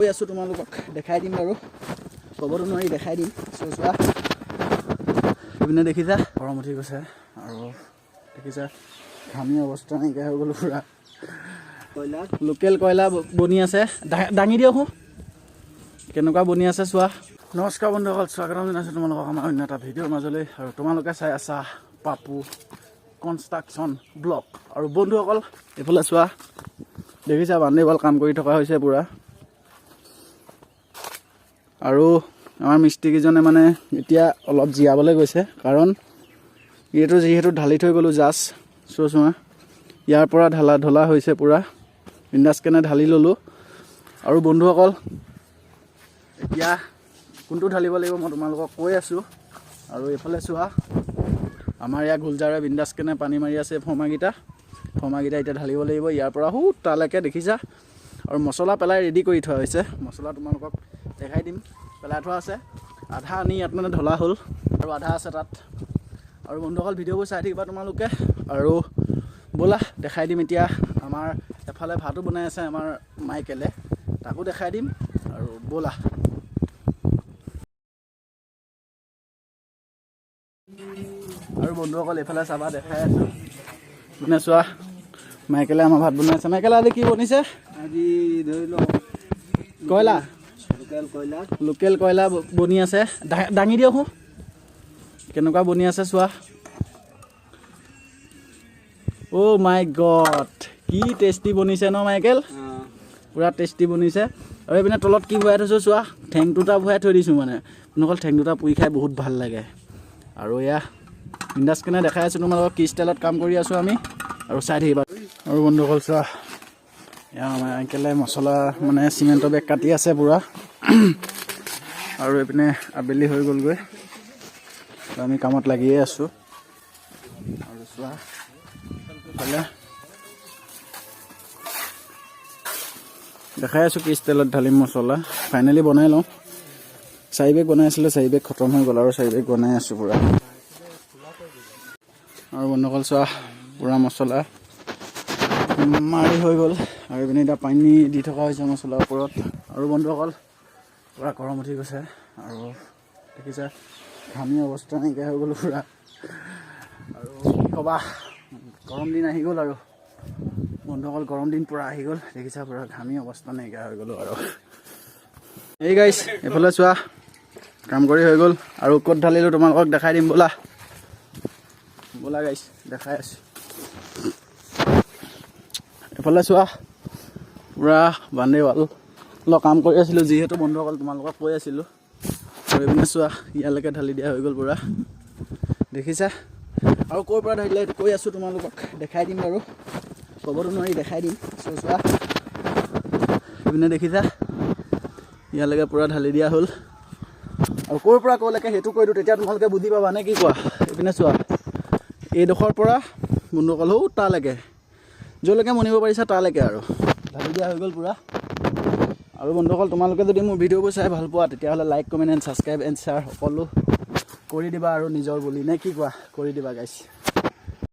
কৈ আছোঁ তোমালোকক দেখাই দিম বাৰু ক'বতো নোৱাৰি দেখাই দিম চোৱা এইপিনে দেখিছা গৰম উঠি গৈছে আৰু দেখিছা ঘামি অৱস্থা নাইকিয়া হৈ গ'ল পুৰা কয়লা লোকেল কয়লা বনি আছে দাঙি দিয়ক কেনেকুৱা বনি আছে চোৱা নমস্কাৰ বন্ধুসকল স্বাগতম জনাইছোঁ তোমালোকক আমাৰ অন্য এটা ভিডিঅ'ৰ মাজলৈ আৰু তোমালোকে চাই আছা পাপু কনষ্ট্ৰাকশ্যন ব্লগ আৰু বন্ধুসকল এইফালে চোৱা দেখিছা বান্দিৱাল কাম কৰি থকা হৈছে পুৰা আৰু আমাৰ মিস্ত্ৰীকেইজনে মানে এতিয়া অলপ জিৰাবলৈ গৈছে কাৰণ এইটো যিহেতু ঢালি থৈ গ'লোঁ জাষ্ট চোৱা ইয়াৰ পৰা ঢলা হৈছে পুৰা বিন্দাছকেনে ঢালি ল'লোঁ আৰু বন্ধুসকল এতিয়া কোনটো ঢালিব লাগিব মই তোমালোকক কৈ আছোঁ আৰু এইফালে চোৱা আমাৰ ইয়াৰ গুলজাৰে বিন্দাছকেনে পানী মাৰি আছে ফৰ্মাকেইটা এতিয়া ঢালিব লাগিব ইয়াৰ পৰা তালৈকে দেখিছা আৰু মছলা পেলাই ৰেডি কৰি থোৱা হৈছে মছলা তোমালোকক দেখাই দিম পেলাই থোৱা আছে আধা আনি ইয়াত মানে ঢলা হ'ল আৰু আধা আছে তাত আৰু বন্ধুসকল ভিডিঅ'বোৰ চাই থাকিবা তোমালোকে আৰু ব'লা দেখাই দিম এতিয়া আমাৰ এফালে ভাতো বনাই আছে আমাৰ মাইকেলে তাকো দেখাই দিম আৰু ব'লা আৰু বন্ধুসকল এইফালে চাবা দেখাই আছোঁ মানে চোৱা মাইকেলে আমাৰ ভাত বনাই আছে মাইকেলে আজি কি বনিছে আজি ধৰি লওক কয়লা লোকেল কয়লা বনি আছে দাঙি দিয়ক কেনেকুৱা বনি আছে চোৱা অ' মাই গড কি টেষ্টি বনিছে ন মাইকেল পুৰা টেষ্টি বনিছে আৰু এইপিনে তলত কি ভৰাই থৈছোঁ চোৱা ঠেং দুটা ভৰাই থৈ দিছোঁ মানে অকল ঠেং দুটা পুৰি খাই বহুত ভাল লাগে আৰু এয়া বিন্দাছকেনে দেখাই আছোঁ তোমালোকক কি ষ্টাইলত কাম কৰি আছোঁ আমি আৰু চাই থাকিবা আৰু বন্ধুসকল চোৱা এয়া আমাৰ মাইকেলে মছলা মানে চিমেণ্টৰ বেগ কাটি আছে পুৰা আৰু এইপিনে আবেলি হৈ গ'লগৈ আমি কামত লাগিয়ে আছোঁ আৰু চোৱা ভালে দেখাই আছোঁ কি ষ্টাইলত ঢালিম মছলা ফাইনেলি বনাই লওঁ 4 বেগ বনাই আছিলোঁ 4 বেগ খতম হৈ গ'ল আৰু 4 বেগ বনাই আছোঁ পুৰা আৰু বন্ধুসকল চোৱা পুৰা মছলা মাৰি হৈ গ'ল আৰু এইপিনে এতিয়া পানী দি থকা হৈছে মছলাৰ ওপৰত আৰু বন্ধুসকল পুৰা গৰম উঠি গৈছে আৰু দেখিছা ঘামি অৱস্থা নাইকিয়া হৈ গ'ল পুৰা আৰু কি ক'বা গৰম দিন আহি গ'ল আৰু বন্ধুসকল গৰম দিন পুৰা আহি গ'ল দেখিছা পুৰা ঘামি অৱস্থা নাইকিয়া হৈ গ'লো আৰু এই গাইছ এইফালে চোৱা কাম কৰি হৈ গ'ল আৰু ক'ত ঢালিলোঁ তোমালোকক দেখাই দিম ব'লা গাইছ দেখাই আছোঁ এইফালে চোৱা পুৰা বান্দিৱাল কাম কৰি আছিলোঁ যিহেতু বন্ধুসকল তোমালোকক কৈ আছিলোঁ আৰু এইপিনে চোৱা ইয়ালৈকে ঢালি দিয়া হৈ গ'ল পুৰা দেখিছা আৰু ক'ৰ পৰা ঢালিলে কৈ আছোঁ তোমালোকক দেখাই দিম বাৰু ক'বতো নোৱাৰি দেখাই দিম চোৱা এইপিনে দেখিছা ইয়ালৈকে পুৰা ঢালি দিয়া হ'ল আৰু ক'ৰ পৰা ক'লৈকে সেইটো কৈ দিওঁ তেতিয়া তোমালোকে বুজি পাবা নে কি কোৱা এইপিনে চোৱা এইডোখৰ পৰা বন্ধুসকল তালৈকে য'লৈকে মনিব পাৰিছা তালৈকে আৰু ঢালি দিয়া হৈ গ'ল পুৰা আৰু বন্ধুসকল তোমালোকে যদি মোৰ ভিডিঅ'বোৰ চাই ভাল পোৱা তেতিয়াহ'লে like comment and subscribe and share সকলো কৰি দিবা আৰু নিজৰ বুলি নে কি কোৱা কৰি দিবা গাইছ